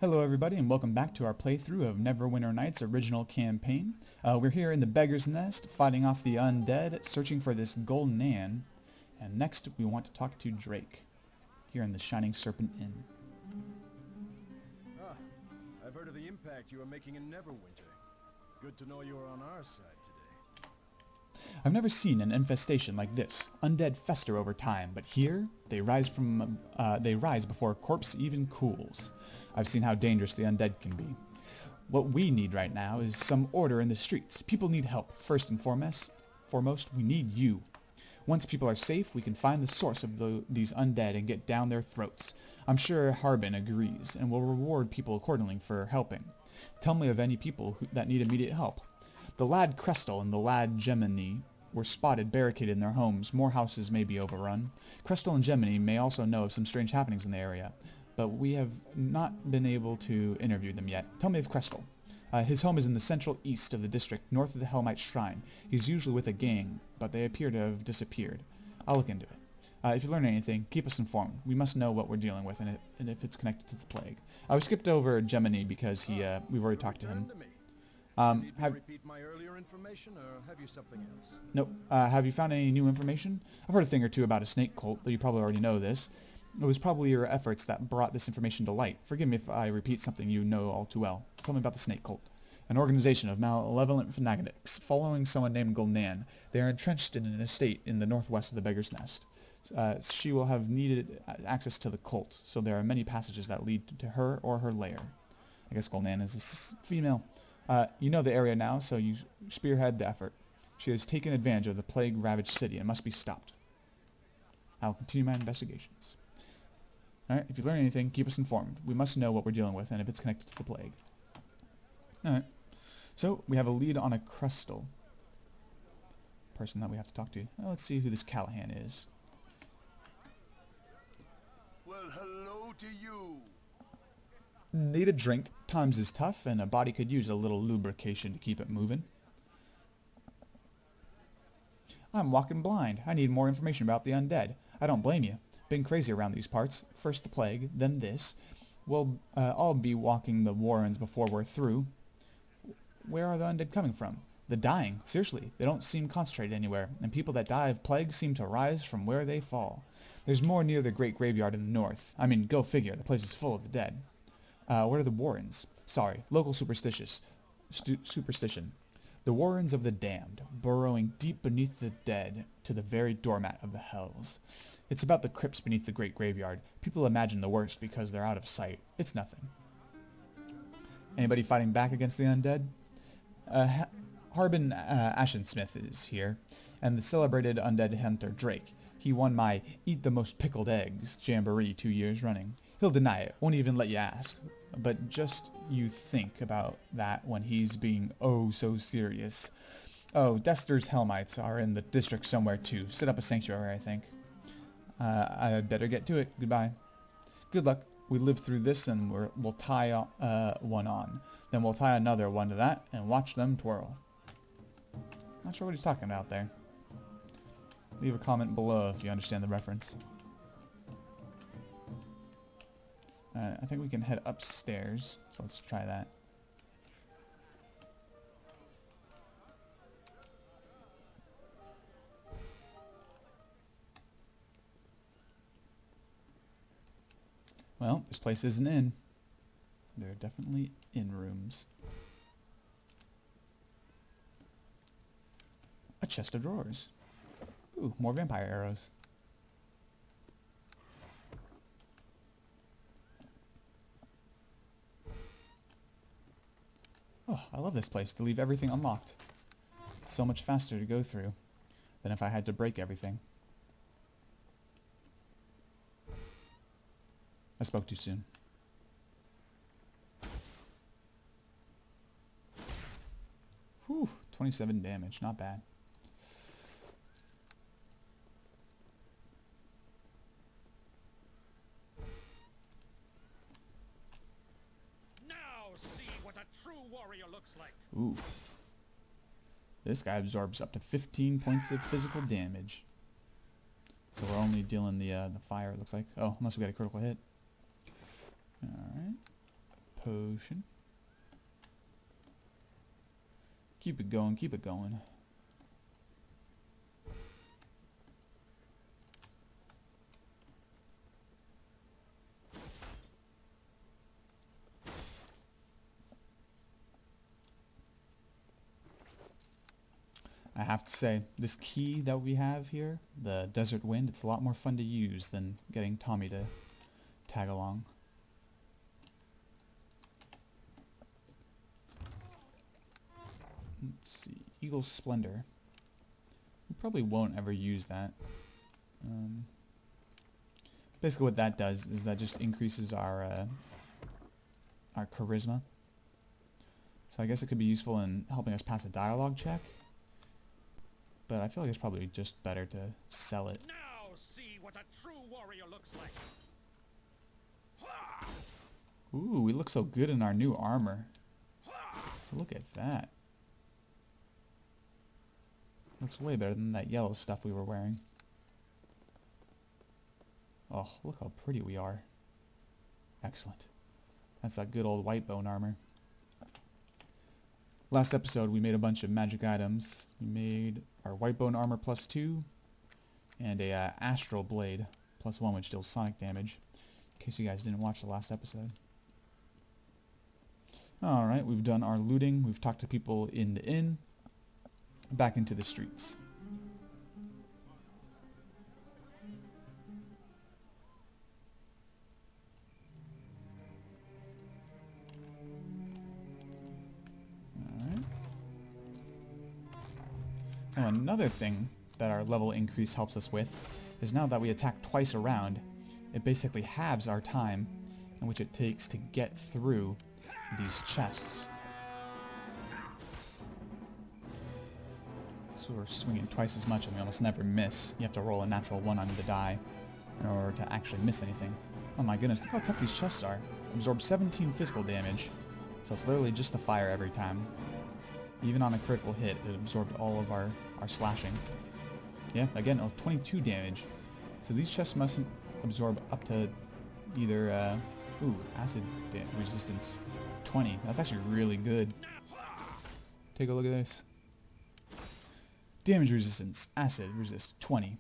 Hello everybody and welcome back to our playthrough of Neverwinter Night's original campaign. We're here in the Beggar's Nest, fighting off the undead, searching for this golden Ann. And next we want to talk to Drake, here in the Shining Serpent Inn. Ah, I've heard of the impact you are making in Neverwinter. Good to know you're on our side today. I've never seen an infestation like this. Undead fester over time, but here they rise before a corpse even cools. I've seen how dangerous the undead can be. What we need right now is some order in the streets. People need help. First and foremost, we need you. Once people are safe, we can find the source of these undead and get down their throats. I'm sure Harbin agrees and will reward people accordingly for helping. Tell me of any people that need immediate help. The lad Crestel and the lad Gemini were spotted barricaded in their homes. More houses may be overrun. Crestel and Gemini may also know of some strange happenings in the area, but we have not been able to interview them yet. Tell me of Crestel. His home is in the central east of the district, north of the Hellmite Shrine. He's usually with a gang, but they appear to have disappeared. I'll look into it. If you learn anything, keep us informed. We must know what we're dealing with and if it's connected to the plague. We skipped over Gemini because we've already talked to him. Need me to repeat my earlier information, or have you something else? Nope. Have you found any new information? I've heard a thing or two about a snake cult, though you probably already know this. It was probably your efforts that brought this information to light. Forgive me if I repeat something you know all too well. Tell me about the snake cult. An organization of malevolent fanatics following someone named Gul'nan. They are entrenched in an estate in the northwest of the Beggar's Nest. She will have needed access to the cult, so there are many passages that lead to her or her lair. I guess Gul'nan is a female. You know the area now, so you spearhead the effort. She has taken advantage of the plague-ravaged city and must be stopped. I will continue my investigations. Alright, if you learn anything, keep us informed. We must know what we're dealing with and if it's connected to the plague. Alright, so we have a lead on a Crestel person that we have to talk to. Well, let's see who this Callahan is. Well, hello to you. Need a drink. Times is tough, and a body could use a little lubrication to keep it moving. I'm walking blind. I need more information about the undead. I don't blame you. Been crazy around these parts. First the plague, then this. We'll all be walking the warrens before we're through. Where are the undead coming from? The dying. Seriously, they don't seem concentrated anywhere, and people that die of plague seem to rise from where they fall. There's more near the great graveyard in the north. I mean, go figure. The place is full of the dead. What are the Warrens? Sorry, local superstition. The Warrens of the damned, burrowing deep beneath the dead to the very doormat of the hells. It's about the crypts beneath the great graveyard. People imagine the worst because they're out of sight. It's nothing. Anybody fighting back against the undead? Harbin Ashensmith is here, and the celebrated undead hunter Drake. He won my Eat the Most Pickled Eggs jamboree 2 years running. He'll deny it, won't even let you ask. But just you think about that when he's being oh so serious. Oh, Dester's Hellmites are in the district somewhere too. Set up a sanctuary, I think. I'd better get to it. Goodbye. Good luck. We live through this and we'll tie one on. Then we'll tie another one to that and watch them twirl. Not sure what he's talking about there. Leave a comment below if you understand the reference. I think we can head upstairs, so let's try that. Well, this place is an inn. There are definitely inn rooms. A chest of drawers. Ooh, more vampire arrows. Oh, I love this place. They leave everything unlocked. It's so much faster to go through than if I had to break everything. I spoke too soon. Whew, 27 damage. Not bad. Warrior looks like. Ooh. This guy absorbs up to 15 points of physical damage. So we're only dealing the fire, it looks like. Oh, unless we got a critical hit. Alright. potion. Keep it going, keep it going. I have to say, this key that we have here, the Desert Wind, it's a lot more fun to use than getting Tommy to tag along. Let's see, Eagle's Splendor. We probably won't ever use that. Basically what that does is that just increases our charisma. So I guess it could be useful in helping us pass a dialogue check. But I feel like it's probably just better to sell it. Now see what a true warrior looks like. Ooh, we look so good in our new armor. Look at that. Looks way better than that yellow stuff we were wearing. Oh, look how pretty we are. Excellent. That's that good old white bone armor. Last episode we made a bunch of magic items. We made our white bone armor +2 and a astral blade +1, which deals sonic damage, in case you guys didn't watch the last episode. Alright, we've done our looting, we've talked to people in the inn, back into the streets. Now another thing that our level increase helps us with is now that we attack twice a round, it basically halves our time in which it takes to get through these chests. So we're swinging twice as much and we almost never miss. You have to roll a natural 1 on the die in order to actually miss anything. Oh my goodness, look how tough these chests are. Absorb 17 physical damage, so it's literally just the fire every time. Even on a critical hit, it absorbed all of our slashing. Yeah, again, 22 damage. So these chests must absorb up to either, acid resistance 20. That's actually really good. Take a look at this. Damage resistance, acid resist 20.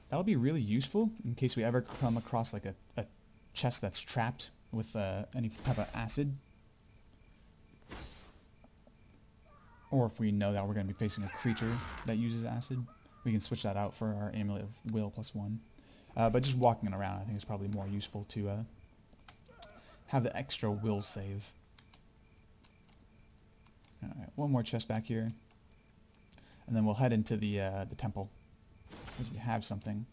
That'll be really useful in case we ever come across like a chest that's trapped with any type of acid. Or if we know that we're going to be facing a creature that uses acid, we can switch that out for our Amulet of Will +1. But just walking around I think is probably more useful to have the extra will save. Alright, one more chest back here. And then we'll head into the temple, because we have something.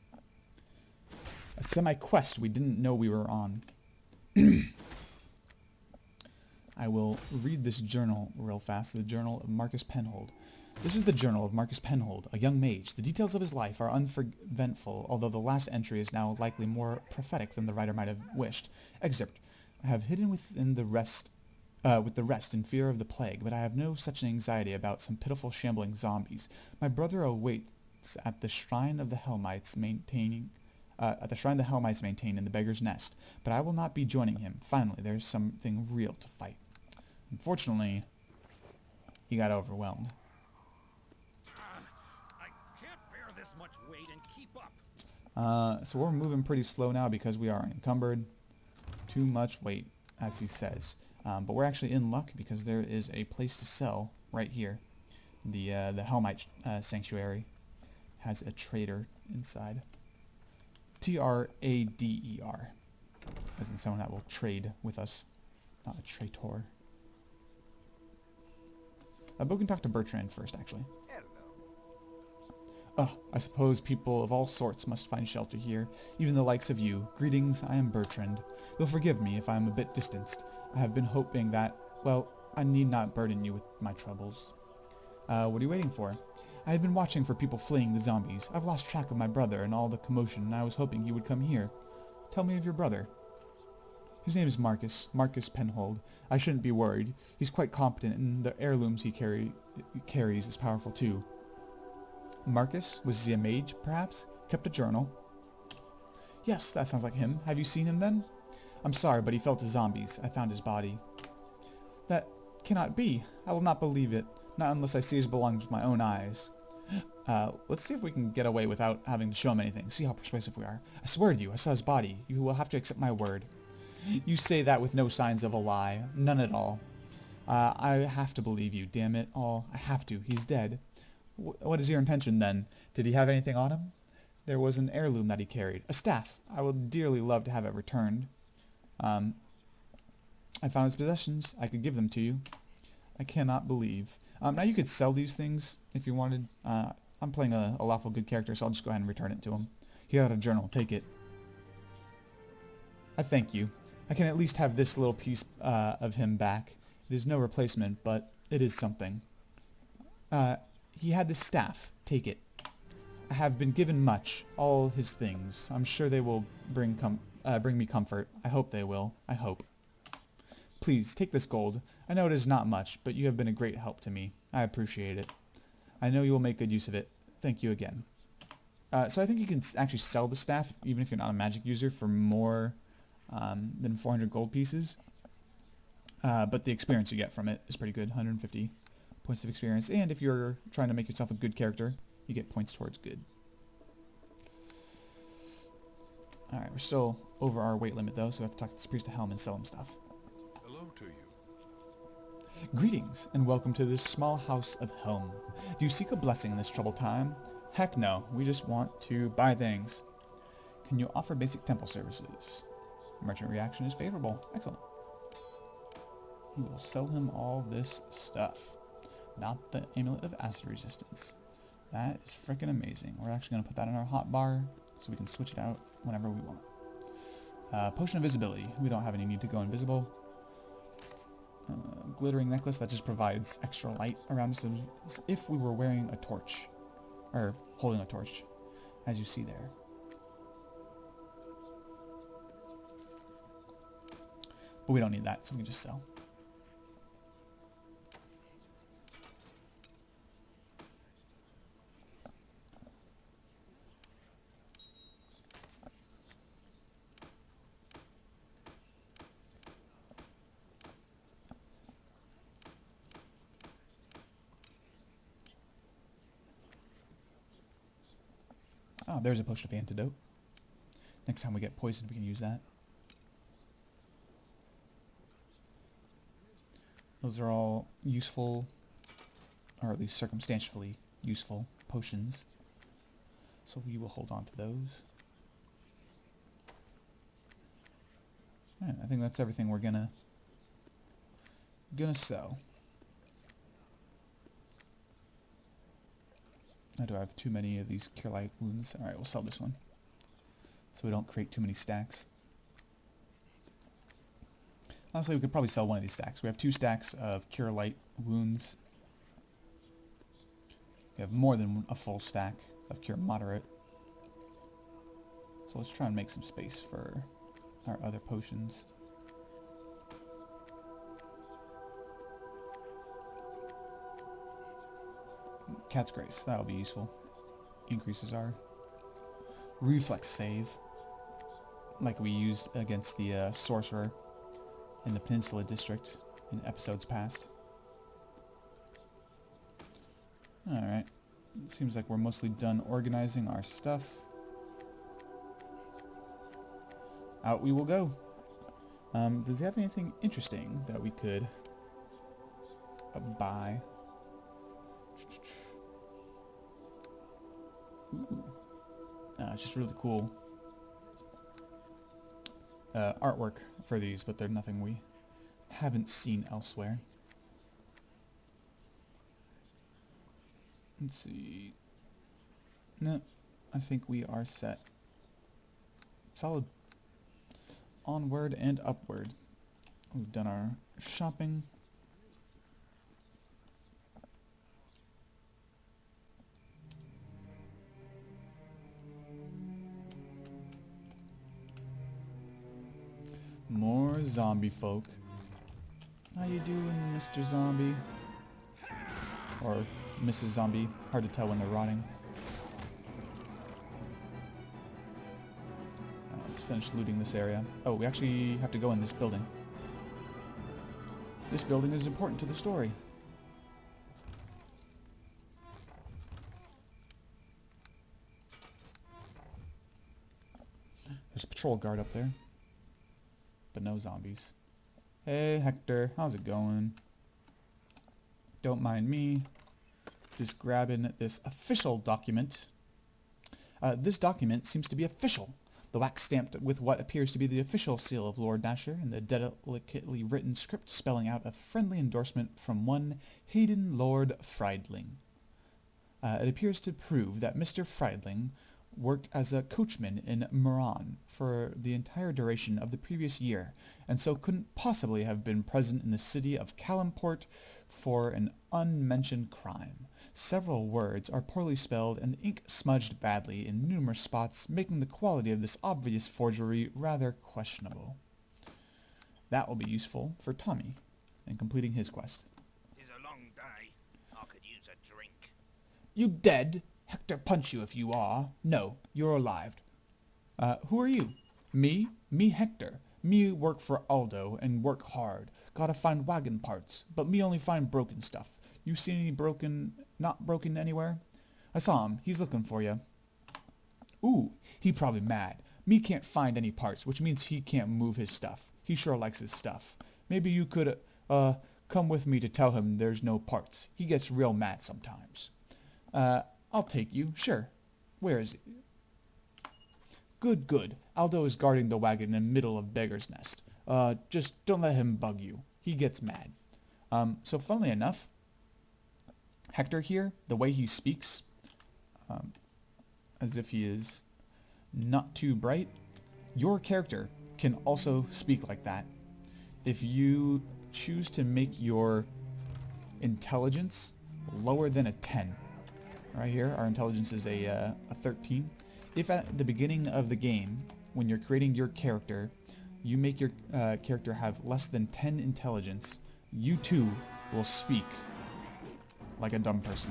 A semi-quest we didn't know we were on. I will read this journal real fast, the Journal of Marcus Penhold. This is the Journal of Marcus Penhold, a young mage. The details of his life are uneventful, although the last entry is now likely more prophetic than the writer might have wished. Excerpt. I have hidden within the rest, with the rest in fear of the plague, but I have no such anxiety about some pitiful shambling zombies. My brother awaits at the shrine of the Helmites maintain in the Beggar's Nest, but I will not be joining him. Finally, there is something real to fight. Unfortunately, he got overwhelmed. I can't bear this much weight and keep up. So we're moving pretty slow now because we are encumbered. Too much weight, as he says. But we're actually in luck because there is a place to sell right here. The Helmite Sanctuary has a trader inside. Trader, as in someone that will trade with us, not a traitor. But we can talk to Bertrand first, actually. I suppose people of all sorts must find shelter here, even the likes of you. Greetings, I am Bertrand. You'll forgive me if I am a bit distanced. I have been hoping that, well, I need not burden you with my troubles. What are you waiting for? I had been watching for people fleeing the zombies. I've lost track of my brother and all the commotion, and I was hoping he would come here. Tell me of your brother. His name is Marcus Penhold. I shouldn't be worried. He's quite competent, and the heirlooms he carries is powerful too. Marcus? Was he a mage, perhaps? Kept a journal? Yes, that sounds like him. Have you seen him then? I'm sorry, but he fell to zombies. I found his body. That cannot be. I will not believe it. Not unless I see his belongings with my own eyes. Let's see if we can get away without having to show him anything. See how persuasive we are. I swear to you, I saw his body. You will have to accept my word. You say that with no signs of a lie. None at all. I have to believe you, damn it all. I have to. He's dead. What is your intention, then? Did he have anything on him? There was an heirloom that he carried. A staff. I would dearly love to have it returned. I found his possessions. I could give them to you. I cannot believe. Now you could sell these things if you wanted. I'm playing a lawful good character, so I'll just go ahead and return it to him. He got a journal. Take it. I thank you. I can at least have this little piece of him back. It is no replacement, but it is something. He had this staff. Take it. I have been given much. All his things. I'm sure they will bring me comfort. I hope they will. I hope. Please, take this gold. I know it is not much, but you have been a great help to me. I appreciate it. I know you will make good use of it. Thank you again. So I think you can actually sell the staff, even if you're not a magic user, for more than 400 gold pieces. But the experience you get from it is pretty good. 150 points of experience. And if you're trying to make yourself a good character, you get points towards good. Alright, we're still over our weight limit, though, so we have to talk to this priest of Helm and sell him stuff. Hello to you. Greetings, and welcome to this small house of Helm. Do you seek a blessing in this troubled time? Heck no, we just want to buy things. Can you offer basic temple services? Merchant reaction is favorable. Excellent. We will sell him all this stuff. Not the amulet of acid resistance. That is freaking amazing. We're actually going to put that in our hotbar so we can switch it out whenever we want. Potion of visibility. We don't have any need to go invisible. Glittering necklace that just provides extra light around us as if we were wearing a torch. Or holding a torch, as you see there. But we don't need that, so we can just sell. Oh, there's a potion of antidote. Next time we get poisoned, we can use that. Those are all useful, or at least circumstantially useful potions. So we will hold on to those. Alright, I think that's everything we're gonna sell. I do have too many of these cure light wounds. Alright, we'll sell this one. So we don't create too many stacks. Honestly, we could probably sell one of these stacks. We have 2 stacks of cure light wounds. We have more than a full stack of cure moderate. So let's try and make some space for our other potions. Cat's Grace, that'll be useful. Increases our reflex save, like we used against the sorcerer in the Peninsula District in episodes past. Alright, seems like we're mostly done organizing our stuff. Out we will go. Does he have anything interesting that we could buy? Ooh. It's just really cool artwork for these, but they're nothing we haven't seen elsewhere. Let's see. No, I think we are set. Solid. Onward and upward. We've done our shopping. More zombie folk. How you doing, Mr. Zombie? Or Mrs. Zombie. Hard to tell when they're rotting. Let's finish looting this area. Oh, we actually have to go in this building. This building is important to the story. There's a patrol guard up there. But no zombies. Hey, Hector. How's it going? Don't mind me. Just grabbing this official document. This document seems to be official. The wax stamped with what appears to be the official seal of Lord Nasher, and the delicately written script spelling out a friendly endorsement from one Hayden Lord Friedling. It appears to prove that Mr. Friedling worked as a coachman in Moran for the entire duration of the previous year, and so couldn't possibly have been present in the city of Calimport for an unmentioned crime. Several words are poorly spelled and the ink smudged badly in numerous spots, making the quality of this obvious forgery rather questionable. That will be useful for Tommy in completing his quest. It's a long day. I could use a drink. You dead? Hector punch you if you are. No, you're alive. Who are you? Me? Me Hector. Me work for Aldo and work hard. Gotta find wagon parts, but me only find broken stuff. You see any not broken anywhere? I saw him. He's looking for you. Ooh, he probably mad. Me can't find any parts, which means he can't move his stuff. He sure likes his stuff. Maybe you could, come with me to tell him there's no parts. He gets real mad sometimes. I'll take you, sure. Where is he? Good, good. Aldo is guarding the wagon in the middle of Beggar's Nest. Just don't let him bug you. He gets mad. So funnily enough, Hector here, the way he speaks, as if he is not too bright, your character can also speak like that. If you choose to make your intelligence lower than a 10, right here, our intelligence is a 13. If at the beginning of the game, when you're creating your character, you make your character have less than 10 intelligence, you too will speak like a dumb person.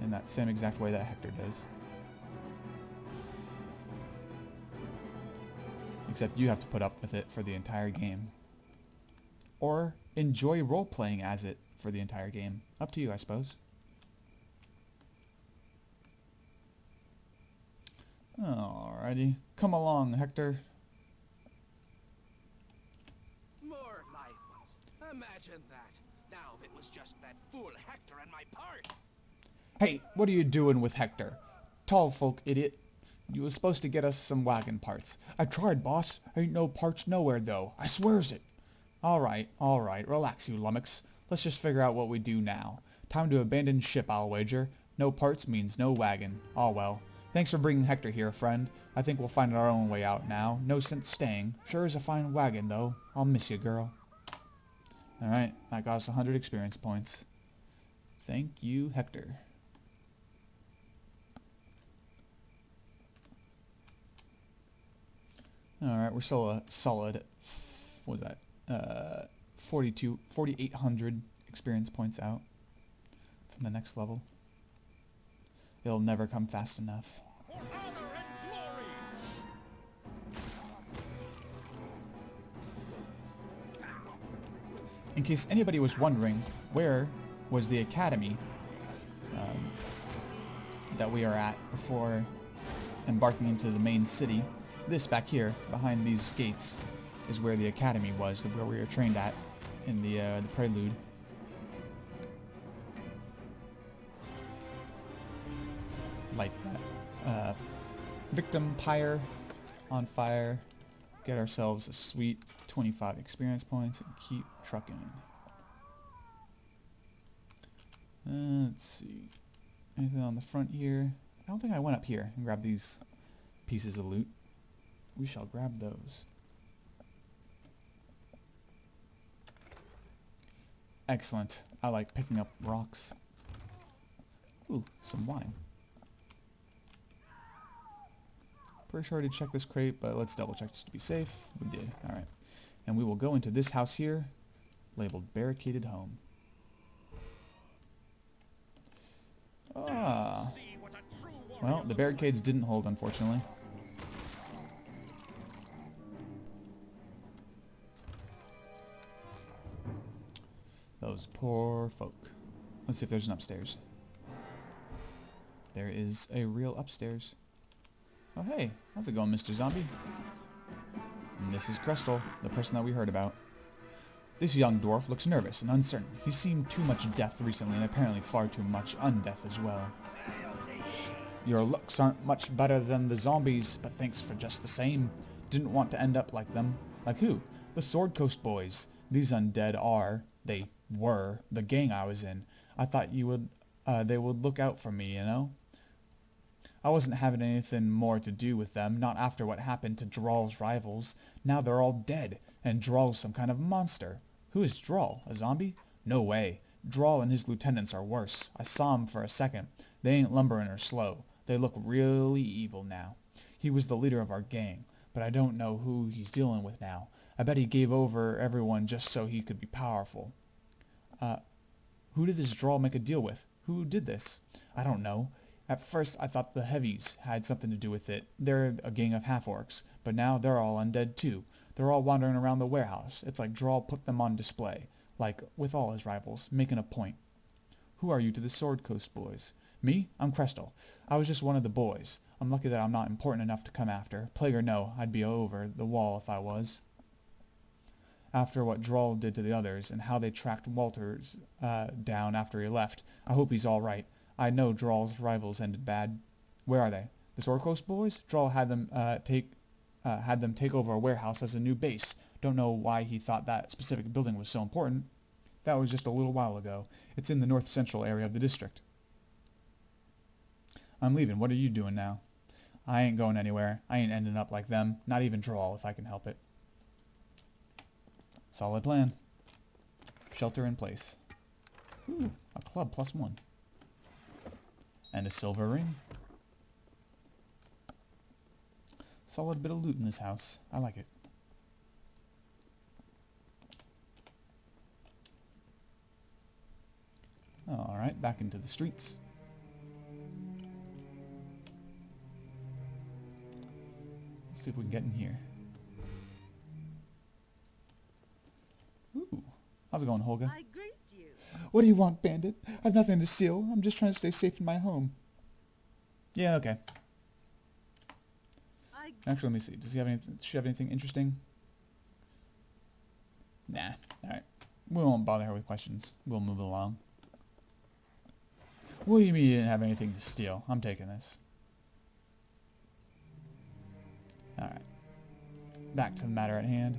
In that same exact way that Hector does. Except you have to put up with it for the entire game. Or enjoy role-playing as it for the entire game. Up to you, I suppose. Alrighty. Come along, Hector. More live ones. Imagine that. Now if it was just that fool Hector and my part. Hey, what are you doing with Hector? Tall folk idiot. You was supposed to get us some wagon parts. I tried, boss. Ain't no parts nowhere, though. I swears it. Alright, relax, you lummox. Let's just figure out what we do now. Time to abandon ship, I'll wager. No parts means no wagon. Oh well. Thanks for bringing Hector here, friend. I think we'll find our own way out now. No sense staying. Sure is a fine wagon, though. I'll miss you, girl. Alright, that got us 100 experience points. Thank you, Hector. Alright, we're still a solid, what was that, 4,800 experience points out from the next level. It'll never come fast enough. For honor and glory! In case anybody was wondering, where was the academy that we are at before embarking into the main city? This back here, behind these gates, is where the academy was, where we were trained at in the prelude. Light that victim pyre on fire, get ourselves a sweet 25 experience points, and keep trucking. Let's see, anything on the front here? I don't think I went up here and grabbed these pieces of loot. We shall grab those. Excellent. I like picking up rocks. Ooh, some wine. Pretty sure I did check this crate, but let's double check just to be safe. We did. Alright. And we will go into this house here, labeled Barricaded Home. Ah. See what a true Well, the barricades didn't hold, unfortunately. Those poor folk. Let's see if there's an upstairs. There is a real upstairs. Oh hey, how's it going, Mr. Zombie? And this is Crystal, the person that we heard about. This young dwarf looks nervous and uncertain. He's seen too much death recently and apparently far too much undeath as well. Your looks aren't much better than the zombies, but thanks for just the same. Didn't want to end up like them. Like who? The Sword Coast boys. These undead are, they were, the gang I was in. I thought they would look out for me, you know? I wasn't having anything more to do with them, not after what happened to Drawl's rivals. Now they're all dead, and Drawl's some kind of monster. Who is Drawl? A zombie? No way. Drawl and his lieutenants are worse. I saw 'em for a second. They ain't lumbering or slow. They look really evil now. He was the leader of our gang, but I don't know who he's dealing with now. I bet he gave over everyone just so he could be powerful. Who did this Drawl make a deal with? Who did this? I don't know. At first I thought the heavies had something to do with it. They're a gang of half-orcs, but now they're all undead too. They're all wandering around the warehouse. It's like Drawl put them on display, like with all his rivals, making a point. Who are you to the Sword Coast boys? Me? I'm Crystal. I was just one of the boys. I'm lucky that I'm not important enough to come after. Plague or no, I'd be over the wall if I was. After what Drawl did to the others, and how they tracked Walters down after he left, I hope he's all right. I know Drawl's rivals ended bad. Where are they? The Sword Coast boys? Drawl had them take over a warehouse as a new base. Don't know why he thought that specific building was so important. That was just a little while ago. It's in the north central area of the district. I'm leaving. What are you doing now? I ain't going anywhere. I ain't ending up like them. Not even Drawl, if I can help it. Solid plan. Shelter in place. Ooh, a club +1. And a silver ring. Solid bit of loot in this house. I like it. Alright, back into the streets. Let's see if we can get in here. Ooh. How's it going, Holga? I greet you. What do you want, bandit? I've nothing to steal. I'm just trying to stay safe in my home. Yeah, okay. Actually, let me see. Does she have anything interesting? Nah. Alright. We won't bother her with questions. We'll move along. What do you mean you didn't have anything to steal? I'm taking this. Alright. Back to the matter at hand.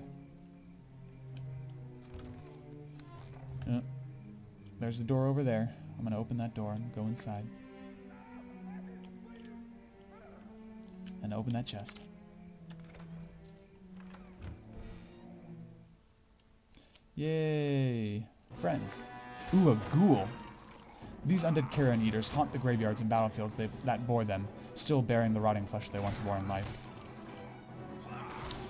There's the door over there. I'm going to open that door and go inside. And open that chest. Yay! Friends. Ooh, a ghoul! These undead carrion eaters haunt the graveyards and battlefields that bore them, still bearing the rotting flesh they once bore in life.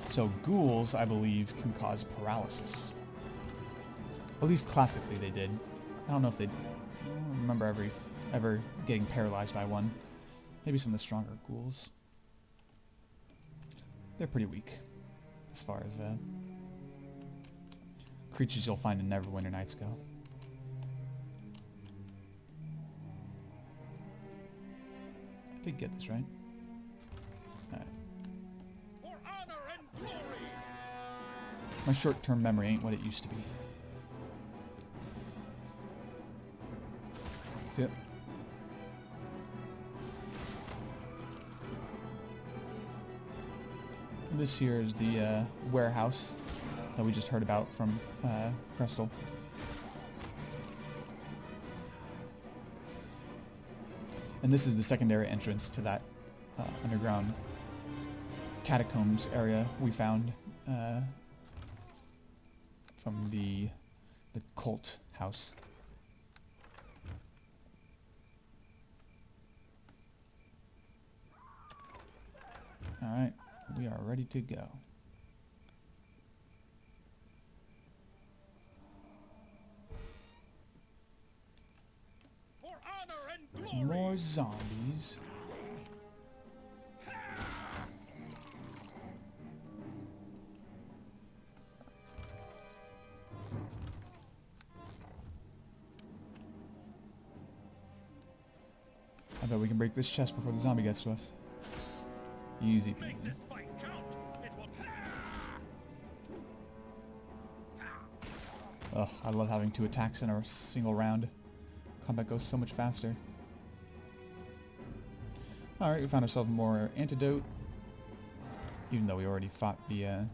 So ghouls, I believe, can cause paralysis. At least classically they did. I don't know if they... I don't remember ever getting paralyzed by one. Maybe some of the stronger ghouls. They're pretty weak, as far as creatures you'll find in Neverwinter Nights go. I did get this, right? Alright. For honor and glory. My short-term memory ain't what it used to be. See it? This here is the warehouse that we just heard about from Crystal. And this is the secondary entrance to that underground catacombs area we found from the cult house. Alright, we are ready to go. For honor and There's glory. more zombies. bet we can break this chest before the zombie gets to us. Easy Make peasy. this fight count. It will. Ugh, I love having 2 attacks in a single round. Combat goes so much faster. Alright, we found ourselves more antidote. Even though we already fought the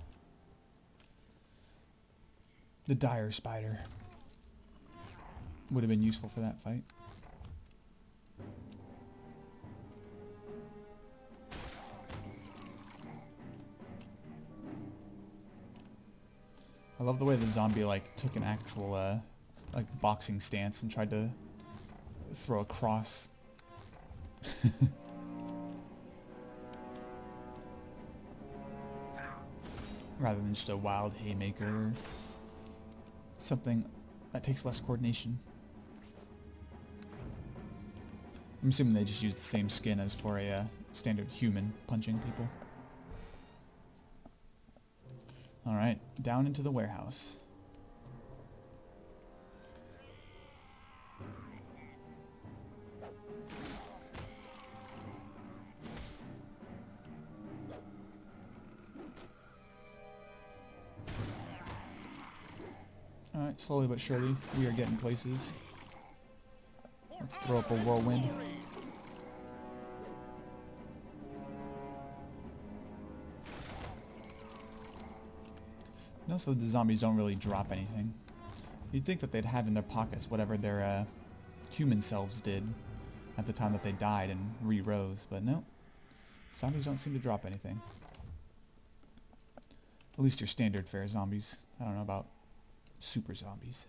dire spider. Would have been useful for that fight. I love the way the zombie like took an actual like boxing stance and tried to throw a cross. Rather than just a wild haymaker or something that takes less coordination. I'm assuming they just use the same skin as for a standard human punching people. Alright, down into the warehouse. Alright, slowly but surely, we are getting places. Let's throw up a whirlwind. Notice that the zombies don't really drop anything. You'd think that they'd have in their pockets whatever their human selves did at the time that they died and re-rose, but no. Zombies don't seem to drop anything. At least your standard fare zombies. I don't know about super zombies.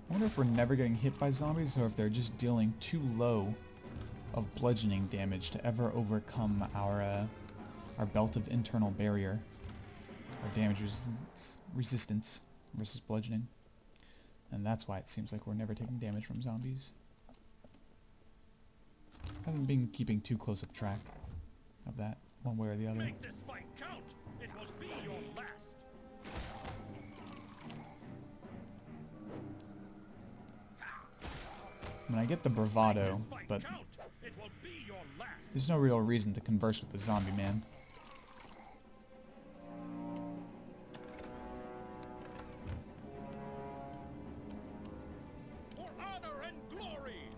I wonder if we're never getting hit by zombies or if they're just dealing too low of bludgeoning damage to ever overcome our belt of internal barrier. Our damage resistance versus bludgeoning. And that's why it seems like we're never taking damage from zombies. I haven't been keeping too close of track of that, one way or the other. Make this fight count. It will be your last. I mean, I get the bravado, but It will be your last. there's no real reason to converse with the zombie man. For honor and glory.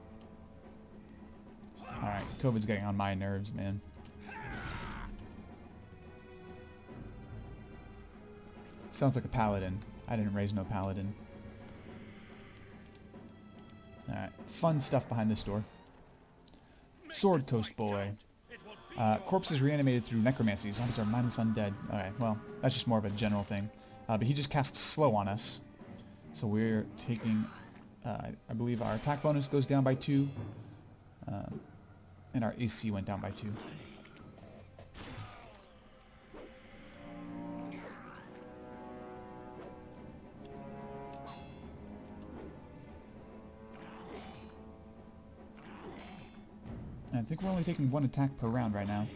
Alright, COVID's getting on my nerves, man. Sounds like a paladin. I didn't raise no paladin. Alright, fun stuff behind this door. Sword Coast Boy. Corpses reanimated through necromancy. Zombies are mindless undead. Okay, well, that's just more of a general thing. But he just casts slow on us. So we're taking, I believe our attack bonus goes down by 2. And our AC went down by 2. I think we're only taking 1 attack per round right now,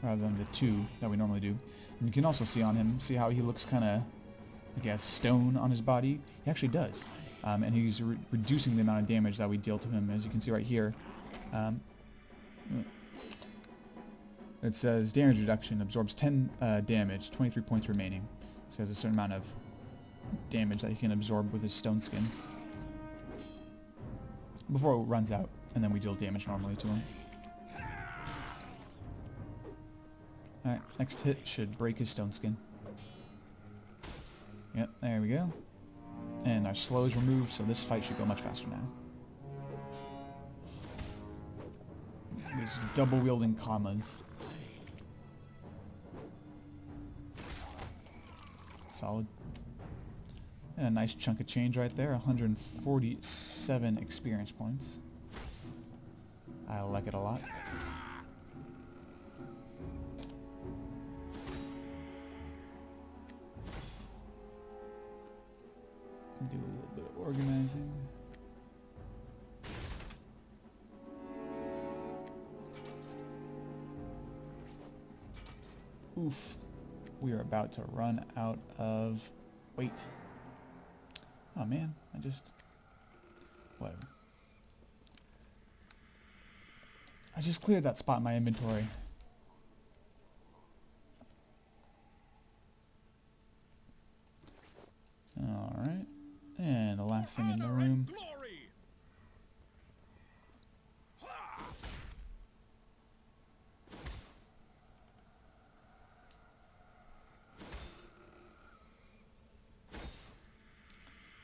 rather than the 2 that we normally do. And you can also see on him, see how he looks kind of like he has stone on his body? He actually does. And he's reducing the amount of damage that we deal to him, as you can see right here. It says damage reduction, absorbs 10 damage, 23 points remaining. So he has a certain amount of damage that he can absorb with his stone skin before it runs out, and then we deal damage normally to him. Alright, next hit should break his stone skin. Yep, there we go. And our slow is removed, so this fight should go much faster now. These double wielding commas. Solid. And a nice chunk of change right there, 147 experience points. I like it a lot. Do a little bit of organizing. Oof. We are about to run out of weight. Oh man, whatever. I just cleared that spot in my inventory. Alright. And the last thing in the room. Glory!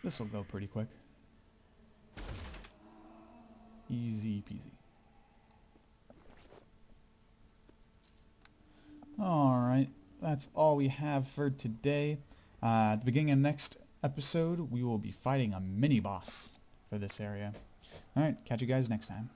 This will go pretty quick. Easy peasy. Alright, that's all we have for today. At the beginning of next episode, we will be fighting a mini-boss for this area. Alright, catch you guys next time.